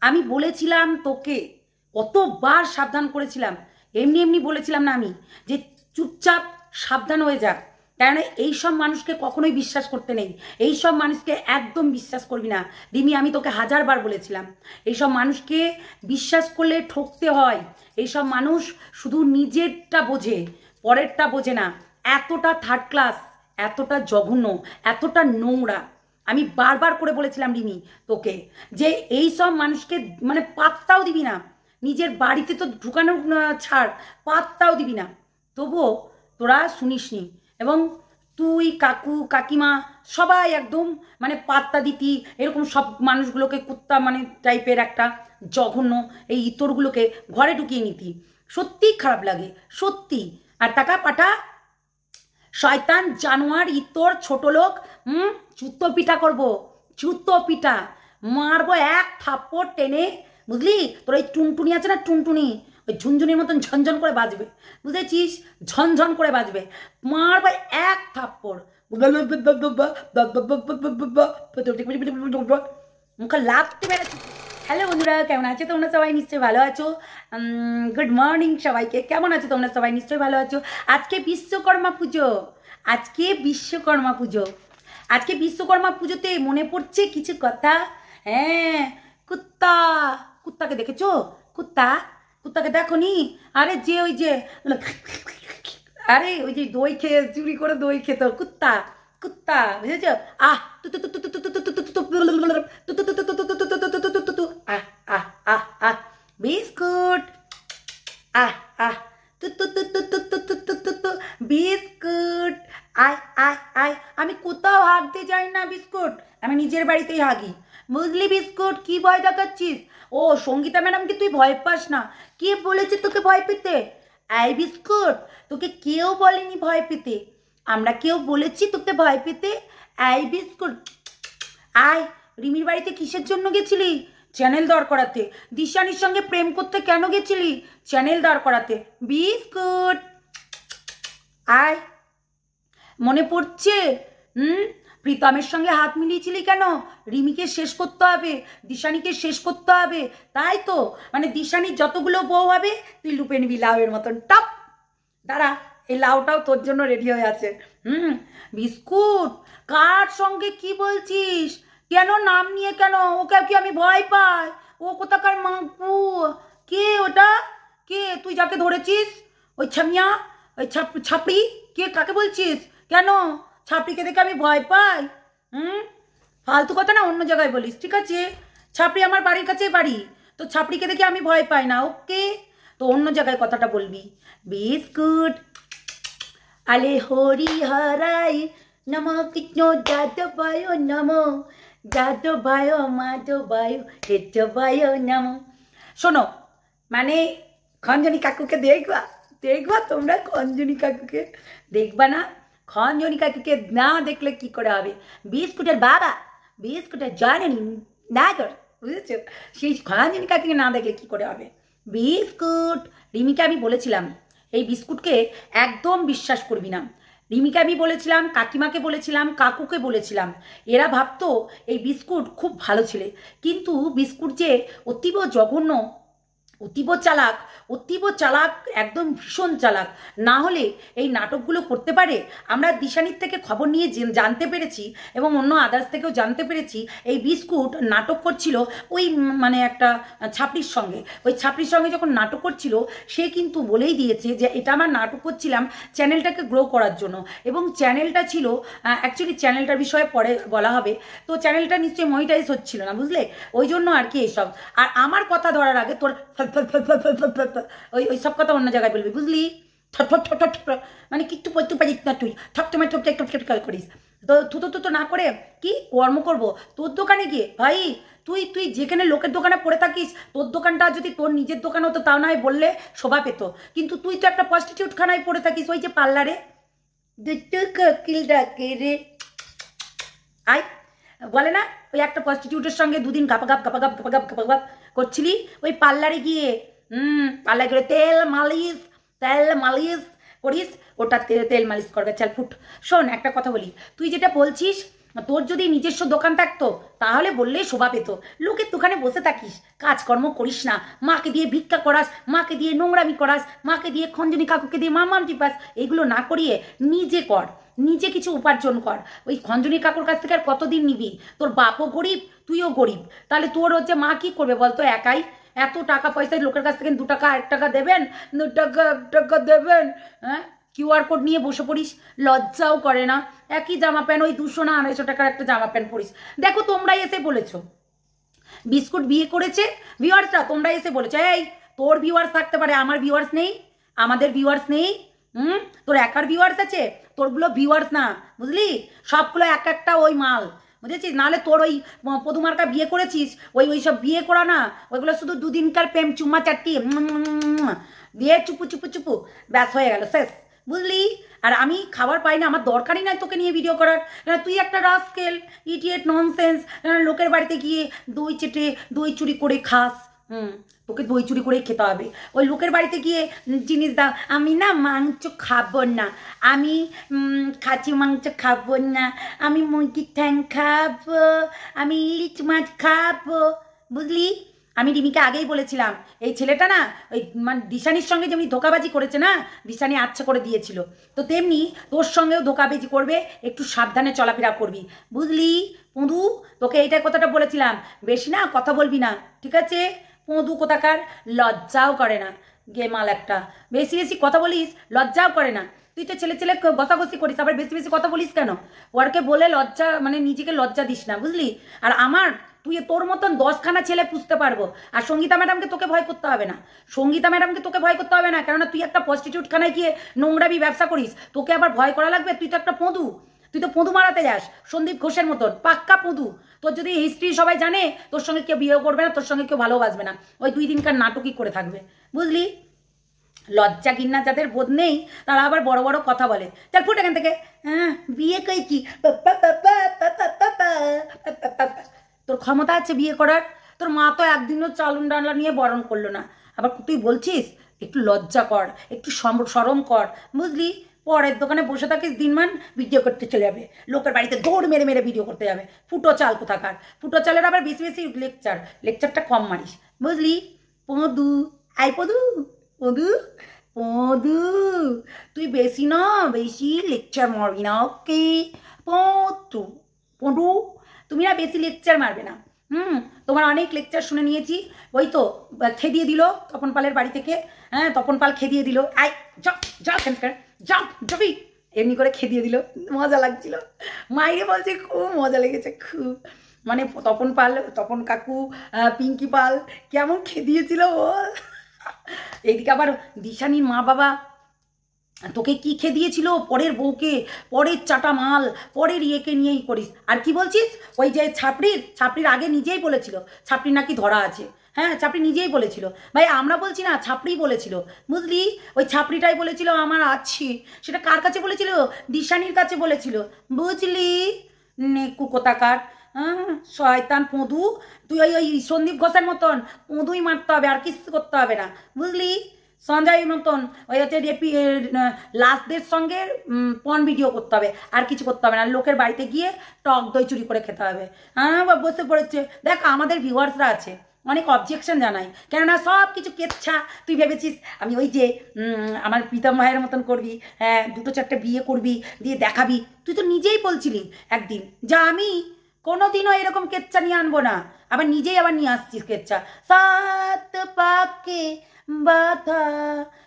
আমি বলেছিলাম তোকে কতবার সাবধান করেছিলাম, এমনি এমনি বলেছিলাম না আমি যে চুপচাপ সাবধান হয়ে যা, কারণ এইসব মানুষকে কখনোই বিশ্বাস করতে নেই, এইসব মানুষকে একদম বিশ্বাস করবি না রিমি। আমি তোকে হাজারবার বলেছিলাম এইসব মানুষকে বিশ্বাস করলে ঠকতে হয়। এইসব মানুষ শুধু নিজেরটা বোঝে, পরেরটা বোঝে না। এতটা থার্ড ক্লাস, এতটা জঘন্য, এতটা নোংরা। আমি বারবার করে বলেছিলাম রিমি তোকে যে এই সব মানুষকে মানে পাত্তাও দিবি না, নিজের বাড়িতে তো ঢুকানো ছাড়, পাত্তাও দিবি না, তবুও তোরা শুনিসনি। এবং তুই কাকু কাকিমা সবাই একদম মানে পাত্তা দিতি, এরকম সব মানুষগুলোকে কুত্তা মানে টাইপের একটা জঘন্য এই ইতরগুলোকে ঘরে ঢুকিয়ে নিতি। সত্যিই খারাপ লাগে, সত্যি। আর টাকা পাঠা শয়তান জানোয়ার ইতর ছোট লোক, জুতো পিঠা করবো, জুতো পিঠা মারবো এক থাপ্পড় টেনে, বুঝলি? তোর ওই টুনটুনি আছে না, টুনটুনি ওই ঝুনঝুনির মতন ঝনঝন করে বাজবে, বুঝেছিস? ঝনঝন করে বাজবে, মারবো এক থাপ্পড়, মুখে লাগতে পেরেছি। হ্যালো বন্ধুরা, কেমন আছো তোমরা সবাই? নিশ্চয়ই ভালো আছো। গুড মর্নিং সবাইকে। কেমন আছো তোমরা সবাই? নিশ্চয়ই ভালো আছো। আজকে বিশ্বকর্মা পুজো, আজকে বিশ্বকর্মা পুজো। আজকে বিশ্বকর্মা পুজোতে মনে পড়ছে কিছু কথা। হ্যাঁ, কুত্তা, কুত্তাকে দেখেছো? কুত্তাকে দেখো নি? আরে যে ওই যে আরে ওই যে দই খেয়ে চুরি করে দই খেত কুত্তা, কুত্তা, বুঝেছো? আহ বিস্কুট, বিস্কুট, আয়। আমি কোথাও হাগতে যাই না বিস্কুট, আমি নিজের বাড়িতেই হাগি, বুঝলি? বিস্কুট কি ভয় দেখাচ্ছিস? ও সঙ্গীতা ম্যাডামকে তুই ভয় পাস না? কে বলেছে তোকে ভয় পেতে? আই বিস্কুট, তোকে কেউ বলেনি ভয় পেতে, আমরা কেউ বলেছি তোকে ভয় পেতে? আই বিস্কুট আয়। রিমির বাড়িতে কিসের জন্য গেছিলি? চ্যানেল দাঁড় করাতে। দিশানির সঙ্গে প্রেম করতে কেন গেছিলি? চ্যানেল দাঁড় করাতে। বিস্কুট আয়। মনে পড়ছে? প্রীতমের সঙ্গে হাত মিলিয়েছিলি কেন? রিমিকে শেষ করতে হবে, দিশানিকে শেষ করতে হবে, তাই তো? মানে দিশানির যতগুলো বউ হবে তুই লুপে নিবি লাউয়ের মতন, টপ। দাঁড়া, এই লাউটাও তোর জন্য রেডি হয়ে আছে। বিস্কুট, কার সঙ্গে কি বলছিস? কেন নাম নিয়ে কেন? ওকে কি আমি ভয় পাই? ও কোথাকার মাগু? কে ওটা? কে তুই যাকে ধরেছিস? ওই ছামিয়া, ওই ছাপড়ি? কে, কাকে বলছিস? কেন ছাপড়িকে দেখে আমি ভয় পাই? ফালতু কথা না অন্য জায়গায় বলিস, ঠিক আছে? ছাপড়ি আমার বাড়ির কাছেই বাড়ি, তো ছাপড়িকে দেখে আমি ভয় পাই না, ওকে? তো অন্য জায়গায় কথাটা বলবি। বিস্কুট আলে হরি হরাই নমো কৃষ্ণ যাদবায় নমো, যাদবায় মাধবায় হেতবায় নমো। শোনো, মানে খঞ্জনি কাকুকে দেখবা তোমরা? খঞ্জনি কাকুকে দেখবা না? খঞ্জনি কাকুকে না দেখলে কি করে হবে? বিস্কুটের বাবা, বিস্কুটের জননী নাগর, বুঝেছো? সেই খঞ্জনি কাকুকে না দেখলে কি করে হবে? বিস্কুট, রিমিকে আমি বলেছিলাম এই বিস্কুটকে একদম বিশ্বাস করবি না। রিমিকে আমি বলেছিলাম, কাকিমাকে বলেছিলাম, কাকুকে বলেছিলাম, এরা ভাবতো এই বিস্কুট খুব ভালো ছেলে, কিন্তু বিস্কুট যে অতীব জঘন্য, অতীব চালাক, একদম ভীষণ চালাক। না হলে এই নাটকগুলো করতে পারে? আমরা দিশানির থেকে খবর নিয়ে জানতে পেরেছি এবং অন্য আদার্স থেকেও জানতে পেরেছি এই বিস্কুট নাটক করছিল ওই মানে একটা ছাপড়ির সঙ্গে। ওই ছাপড়ির সঙ্গে যখন নাটক করছিল সে কিন্তু বলেই দিয়েছে যে এটা আমার নাটক করছিলাম চ্যানেলটাকে গ্রো করার জন্য, এবং চ্যানেলটা ছিল অ্যাকচুয়ালি চ্যানেলটার বিষয়ে পরে বলা হবে। তো চ্যানেলটা নিশ্চয়ই মনিটাইজ হচ্ছিল না, বুঝলে? ওই জন্য আর কি এইসব। আর আমার কথা ধরার আগে তোর ওই ওই সব কথা অন্য জায়গায় বলবি, বুঝলি? মানে কিচ্ছু পড়তে পারিস না তুই, ঠকটমায় ঠক করিস। তো থুতো না করে কি কর্ম করবো তোর দোকানে গিয়ে? ভাই তুই তুই যেখানে লোকের দোকানে পড়ে থাকিস, তোর দোকানটা যদি তোর নিজের দোকান হতো তাও নয় বললে শোভা পেত, কিন্তু তুই তো একটা প্রস্টিটিউট খানায় পড়ে থাকিস, ওই যে পার্লারে। কোকিল ডাকে রে আই বলে না, ওই একটা প্রস্টিটিউটের সঙ্গে দুদিন গাপাগাপ করছিলি ওই পার্লারে গিয়ে। পার্লারে গিয়ে তেল মালিশ করিস, ওটা তেল মালিশ করবে। চাল ফুট। শোন একটা কথা বলি, তুই যেটা বলছিস তোর যদি নিজস্ব দোকান থাকতো তাহলে বললে শোভা পেত। লোকের দোকানে বসে থাকিস, কাজকর্ম করিস না, মাকে দিয়ে ভিক্ষা করাস, মাকে দিয়ে নোংরামি করাস, মাকে দিয়ে খঞ্জনি কাকুকে দিয়ে মামাম টিপাস, এগুলো না করিয়ে নিজে কর, নিজে কিছু উপার্জন কর। ওই খঞ্জনি কাকুর কাছ থেকে আর কতদিন নিবি? তোর বাপও গরিব, তুইও গরিব, তাহলে তোর হচ্ছে মা কি করবে বলতো একাই? এত টাকা পয়সায় লোকের কাছ থেকে 2 টাকা 1 টাকা দেবেন, 2 টাকা 1 টাকা দেবেন, হ্যাঁ QR কোড নিয়ে বসে পড়িস, লজ্জাও করে না? একই জামা প্যান্ট, ওই 200 না 250 টাকার একটা জামা প্যান্ট পরিস। দেখো তোমরাই এসে বলেছো বিস্কুট বিয়ে করেছে, ভিউয়ার্সরা তোমরা এসে বলেছো এই তোর ভিউয়ার্স থাকতে পারে, আমার ভিউয়ার্স নেই, আমাদের ভিউয়ার্স নেই। তোর একার ভিউয়ার্স আছে, তোরগুলো ভিউয়ার্স না, বুঝলি? সবগুলো এক একটা ওই মাল, বুঝেছিস? নাহলে তোর ওই পদুমার্কা বিয়ে করেছিস, ওই সব বিয়ে করা না, ওইগুলো শুধু 2 দিনকার প্রেম চুম্মা চাটি দিয়ে চুপু ব্যাস হয়ে গেল, শেষ, বুঝলি? আর আমি খাবার পাই না, আমার দরকারই নাই তোকে নিয়ে ভিডিও করার। তুই একটা রাস্কেল, ইডিয়েট, ননসেন্স, লোকের বাড়িতে গিয়ে দই চেটে দই চুরি করে খাস। তোকে দই চুরি করেই খেতে হবে। ওই লোকের বাড়িতে গিয়ে জিনিস দাও, আমি না মাংস খাবো না, আমি খাসি মাংস খাবো না, আমি মুরগির ঠ্যাং খাবো, আমি ইলিশ মাছ খাবো, বুঝলি? আমি রিমিকে আগেই বলেছিলাম এই ছেলেটা না ওই মানে দিশানির সঙ্গে যেমনি ধোকাবাজি করেছে না, দিশানি আচ্ছা করে দিয়েছিল, তো তেমনি তোর সঙ্গেও ধোকাবাজি করবে, একটু সাবধানে চলাফেরা করবি, বুঝলি? পঁদু তোকে এইটার কথাটা বলেছিলাম, বেশি না কথা বলবি না, ঠিক আছে? পঁদু কোথাকার, লজ্জাও করে না, গেমাল একটা, বেশি বেশি কথা বলিস, লজ্জাও করে না। তুই তো ছেলে গসাগসি করিস, আবার বেশি বেশি কথা বলিস কেন? ওরকে বলে লজ্জা মানে নিজেকে লজ্জা দিস না, বুঝলি? আর আমার তুই তোর মতন 10খানা ছেলে পুষতে পারবো, আর সঙ্গীতা ম্যাডামকে তোকে ভয় করতে হবে না, সঙ্গীতা ম্যাডামকে তোকে ভয় করতে হবে না, কেননা তুই একটা প্রস্টিটিউট খানায় গিয়ে নোংরামি ব্যবসা করিস, তোকে আবার ভয় করা লাগবে? তুই তো একটা পঁদু, তুই তো পঁদু মারাতে যাস, সন্দীপ ঘোষের মতন পাক্কা পঁদু। তোর যদি হিস্ট্রি সবাই জানে, তোর সঙ্গে কেউ বিয়ে করবে না, তোর সঙ্গে কেউ ভালোবাসবে না, ওই 2 দিনকার নাটকই করে থাকবে, বুঝলি? লজ্জা ঘৃণা যাদের বোধ নেই তারা আবার বড় বড় কথা বলে। চল ফুট এখান থেকে। বিয়ে কই কি? তোর ক্ষমতা আছে বিয়ে করার? তোর মা তো একদিনও চালুন ডালা নিয়ে বরণ করলো না, আবার তুই বলছিস একটু লজ্জা কর, একটু শরম কর, বুঝলি? পরের দোকানে বসে থাকিস দিনমান, ভিডিও করতে চলে যাবে, লোকের বাড়িতে দৌড় মেরে ভিডিও করতে যাবে, ফুটো চাল কোথাকার। ফুটো চালের আবার বেশি বেশি লেকচারটা কম মারিস, বুঝলি? পদু আই পদু পদু তুই বেশি না বেশি লেকচার মারবি না, ওকে? পদু তুমি না বেশি লেকচার মারবে না। তোমার অনেক লেকচার শুনে নিয়েছি, ওই তো খেদিয়ে দিল তপন পালের বাড়ি থেকে, হ্যাঁ তপন পাল খেদিয়ে দিল, আই যাবি এমনি করে খেদিয়ে দিল, মজা লাগছিল, মাইরে বলছে খুব মজা লেগেছে, খুব মানে তপন কাকু পিঙ্কি পাল কেমন খেদিয়েছিল বল। এইদিকে আবার দিশানির মা বাবা তোকে কি খেদিয়েছিল, পরের বউকে, পরের চাটা মাল, পরের ইয়েকে নিয়েই করিস। আর কি বলছিস? ওই যে ছাপড়ির আগে নিজেই বলেছিল ছাপড়ি নাকি ধরা আছে, হ্যাঁ ছাপড়ি নিজেই বলেছিল। ভাই আমরা বলছি না, ছাপড়ি বলেছিল, বুঝলি? ওই ছাপড়িটাই বলেছিল আমার আছে। সেটা কার কাছে বলেছিল? দিশানির কাছে বলেছিল, বুঝলি? নেকু কোথাকার, শয়তান পঁদু, তুই ওই সন্দীপ ঘোষের মতন পঁদুই মারতে হবে, আর কিছু করতে হবে না, বুঝলি? সঞ্জয় মতন ওই হচ্ছে লাস্টদের সঙ্গে পন ভিডিও করতে হবে, আর কিছু করতে হবে না, লোকের বাড়িতে গিয়ে টক দই চুরি করে খেতে হবে। হ্যাঁ বসে পড়েছে, দেখ আমাদের ভিউয়ার্সরা আছে, অনেক অবজেকশন জানাই, কেননা সব কিছু কেচ্ছা। তুই ভেবেছিস আমি ওই যে আমার প্রীতম ভাইয়ের মতন করবি, হ্যাঁ 2-4টে বিয়ে করবি, দিয়ে দেখাবি। তুই তো নিজেই বলছিলি একদিন যা আমি কোনোদিনও এরকম কেচ্ছা নিয়ে আনবো না, আবার নিজেই আবার নিয়ে আসছিস কেচ্ছা। সাত পাকে বাধা,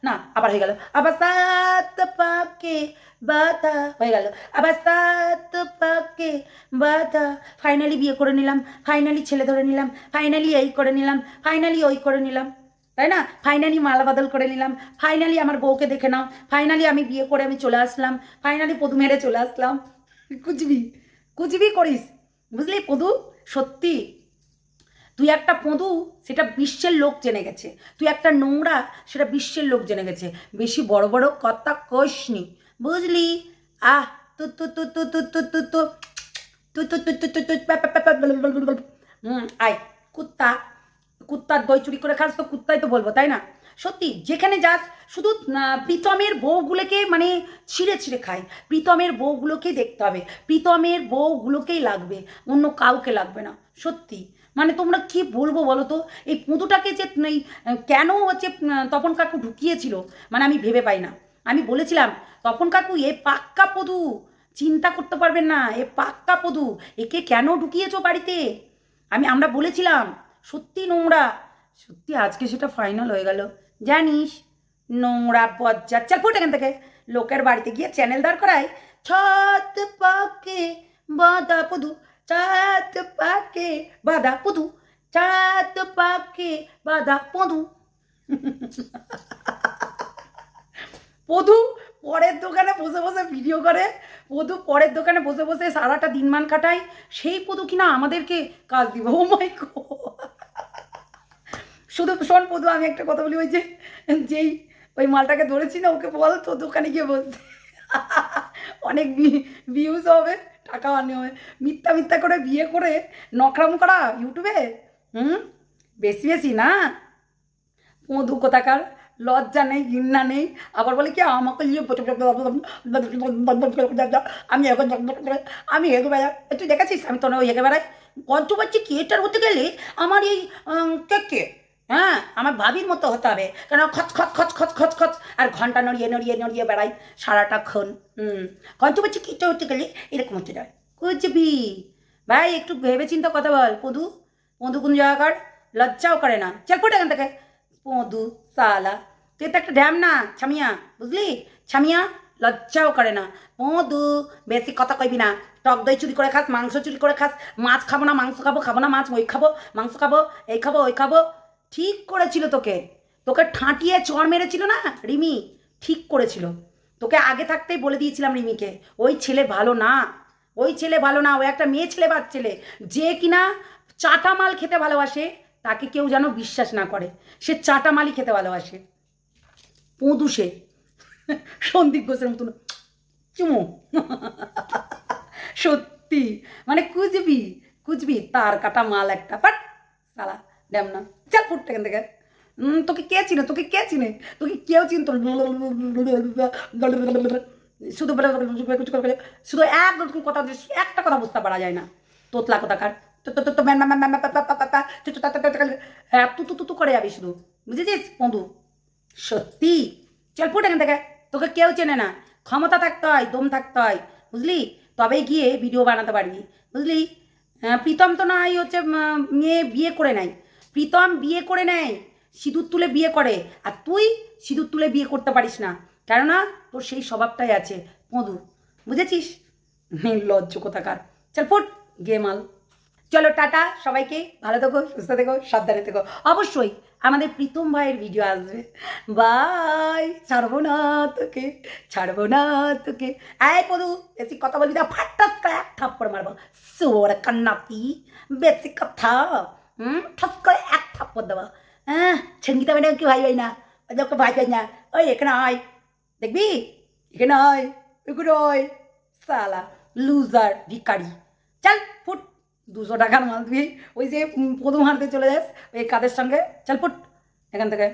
না আবার হয়ে গেল, আবার সাত পাকে বাধা হয়ে গেল, আবার সাত পাকে বাধা। ফাইনালি বিয়ে করে নিলাম, ফাইনালি ছেলে ধরে নিলাম, ফাইনালি এই করে নিলাম, ফাইনালি ওই করে নিলাম, তাই না? ফাইনালি মালা বদল করে নিলাম, ফাইনালি আমার বউকে দেখে নাও, ফাইনালি আমি বিয়ে করে আমি চলে আসলাম, ফাইনালি পদু মেরে চলে আসলাম। কুচবি কুচবি করিস, বুঝলি পদু? সত্যি তুই একটা পদু, সেটা বিশ্বের লোক জেনে গেছে। তুই একটা নোংরা, সেটা বিশ্বের লোক জেনে গেছে। বেশি বড় বড় কথা কইসনি, বুঝলি? আহ তু তু তু তু তু তু তু তু তু তু তু তু তু তু আয় কুত্তা, কুত্তার দই চুরি করে খাস তো কুত্তাই তো বলবো, তাই না? সত্যি যেখানে যাস শুধু প্রীতমের বউগুলোকে মানে ছিঁড়ে ছিঁড়ে খায়। প্রীতমের বউগুলোকেই দেখতে হবে, প্রীতমের বউগুলোকেই লাগবে, অন্য কাউকে লাগবে না। সত্যি মানে তোমরা কি বলবো বলো তো? এই পুঁতুটাকে যে এই কেন হচ্ছে তপন কাকু ঢুকিয়েছিল, মানে আমি ভেবে পাই না। আমি বলেছিলাম তপন কাকু এ পাক্কা পদু, চিন্তা করতে পারবেন না, এ পাক্কা পদু, একে কেন ঢুকিয়েছো বাড়িতে? আমরা বলেছিলাম সত্যি নোংরা। সত্যি আজকে সেটা ফাইনাল হয়ে গেল, জানিস? নোংরা বজ্জাত, চল ফুট এখান থেকে। লোকের বাড়িতে গিয়ে চ্যানেল দাঁড় করায়, ছাদ পাকে বাঁধা পদু, ছাদ পাকে বাঁধা পদু, ছাদ পাকে বাঁধা পদু। পদু পরের দোকানে বসে বসে ভিডিও করে, পদু পরের দোকানে বসে বসে সারাটা দিনমান কাটায়। সেই পদু কিনা আমাদেরকে কাজ দিব। ও মাই গড! শুধু শোন পদু, আমি একটা কথা বলি, ওই যে যেই ওই মালটাকে ধরেছি না, ওকে বল তো দোকানে গিয়ে বসতে, অনেক ভিউজ হবে, টাকা আনি হবে। মিথ্যা মিথ্যা করে বিয়ে করে নকরাম করা ইউটিউবে, বেশি বেশি না? পদু কোথাকার, লজ্জা নেই, ঘৃণা নেই, আবার বলে কি আমাকে আমি এখন আমি হেগে বেড়াই। তুই দেখেছিস আমি তোর ওই হেগে বেড়াই? কন্ট্রোভার্সি ক্রিয়েটার হতে গেলে আমার এই কে হ্যাঁ আমার ভাবির মতো হতে হবে, কেন খচ খচ খচ খচ খচ খচ আর ঘন্টা নড়িয়ে নড়িয়ে নড়িয়ে বেড়াই সারাটাক্ষণ। কন্ট্রোভার্সি ক্রিয়েটার হতে গেলে এরকম হতে যায়। বুঝবি ভাই? একটু ভেবে চিন্তা কথা বল। পদু, পদু কোন জায়গাকার, লজ্জাও করে না। চল ফুট এখান থেকে পদু সালা, তুই তো একটা ড্যাম না ছামিয়া, বুঝলি? ছামিয়া, লজ্জাও করে না। পদু বেশি কথা কইবি না। টক দই চুরি করে খাস, মাংস চুরি করে খাস, মাছ খাবো না মাংস খাবো, খাবো না মাছ, ওই খাবো মাংস খাবো, এই খাবো ওই খাবো। ঠিক করেছিল তোকে, তোকে ঠাঁটিয়ে চড় মেরেছিল না রিমি, ঠিক করেছিল। তোকে আগে থাকতেই বলে দিয়েছিলাম রিমিকে, ওই ছেলে ভালো না, ওই ছেলে ভালো না, ও একটা মেয়ে ছেলে বাদ ছেলে, যে কিনা চাটা মাল খেতে ভালোবাসে, তাকে কেউ যেন বিশ্বাস না করে, সে চাটা মালই খেতে ভালোবাসে। পদু সে সন্দীপ ঘোষের মতন চুমু। সত্যি মানে কুচবি কুচবি তার কাটা মাল একটা, বাট সালা ড্যাম না। চল ফুট এখান থেকে। তোকে কে চিনে, তোকে কে চিনে, তোকে কেউ চিনতো? শুধু শুধু এক কথা, একটা কথা বুঝতে পারা যায় না। তোতলা কোথাকার, হ্যাঁ তু করে যাবি শুধু, বুঝেছিস পদু? সত্যি চল ফুট এখান থেকে। তোকে কেউ চেনে না, ক্ষমতা থাকতে হয়, দম থাকতে হয়, বুঝলি? তবেই গিয়ে ভিডিও বানাতে পারবি, বুঝলি? প্রীতম তো না এই হচ্ছে মেয়ে বিয়ে করে নেয়, প্রীতম বিয়ে করে নেয়, সিঁদুর তুলে বিয়ে করে, আর তুই সিঁদুর তুলে বিয়ে করতে পারিস না, কেননা তোর সেই স্বভাবটাই আছে পদু, বুঝেছিস? লজ্জ কোথাকার। চল ফুট গেমাল। চলো টাটা সবাইকে, ভালো থেকো, সুস্থ থেকো, সাবধানে থেকো। অবশ্যই আমাদের প্রীতম ভাইয়ের ভিডিও আসবে। বাই, ছাড়বো না তোকে, ছাড়বো না তোকে। আয় পদু বেশি কথা বলবি না, ফাটাস করে এক থাপ্পড় মারবো। সোর কান্নাতি, বেশি কথা, ঠাস করে এক থাপ্পড় দেবো। হ্যাঁ সঙ্গীতা ম্যাডাম কি ভাই ভাই না, ওকে ভাই ভাই না, ওই এখানে আয় দেখবি, এখানে আয়, এখানে আয়, সালা লুজার ভিকারি। চল ফুট, 200 টাকার মাল তুই ওই যে পদু মারতে চলে যাস ওই কাদের সঙ্গে, চল ফুট এখান থেকে।